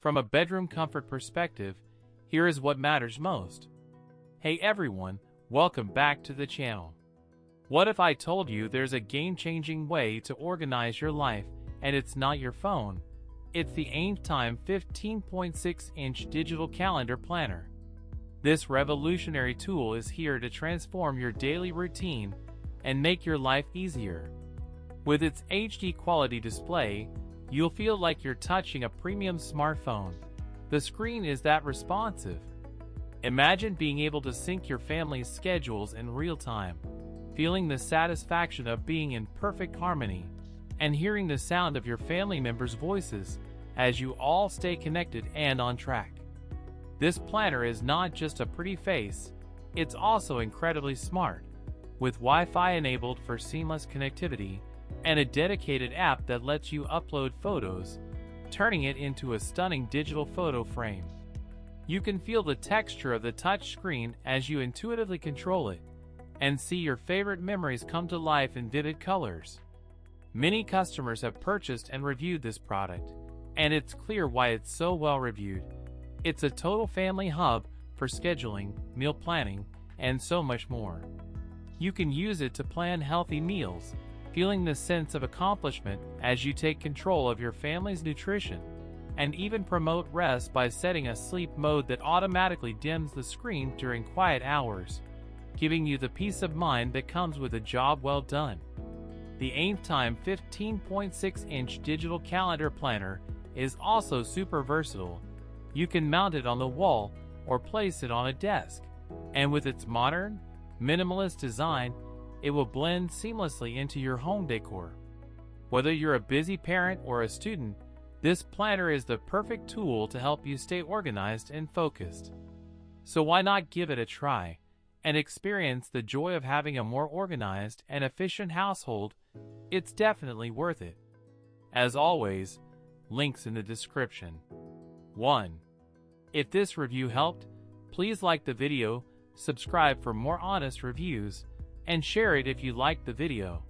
From a bedroom comfort perspective, here is what matters most. Hey everyone, welcome back to the channel. What if I told you there's a game-changing way to organize your life, and it's not your phone? It's the AINFTIME 15.6-inch digital calendar planner. This revolutionary tool is here to transform your daily routine and make your life easier. With its HD quality display, you'll feel like you're touching a premium smartphone. The screen is that responsive. Imagine being able to sync your family's schedules in real time, feeling the satisfaction of being in perfect harmony, and hearing the sound of your family members' voices as you all stay connected and on track. This planner is not just a pretty face, it's also incredibly smart, with Wi-Fi enabled for seamless connectivity and a dedicated app that lets you upload photos, turning it into a stunning digital photo frame. You can feel the texture of the touch screen as you intuitively control it, and see your favorite memories come to life in vivid colors. Many customers have purchased and reviewed this product, and it's clear why it's so well reviewed. It's a total family hub for scheduling, meal planning, and so much more. You can use it to plan healthy meals, feeling the sense of accomplishment as you take control of your family's nutrition, and even promote rest by setting a sleep mode that automatically dims the screen during quiet hours, giving you the peace of mind that comes with a job well done. The AINFTIME 15.6-inch digital calendar planner is also super versatile. You can mount it on the wall or place it on a desk, and with its modern, minimalist design, it will blend seamlessly into your home decor. Whether you're a busy parent or a student, this planner is the perfect tool to help you stay organized and focused. So why not give it a try and experience the joy of having a more organized and efficient household? It's definitely worth it. As always, links in the description. 1. If this review helped, please like the video, subscribe for more honest reviews, and share it if you liked the video.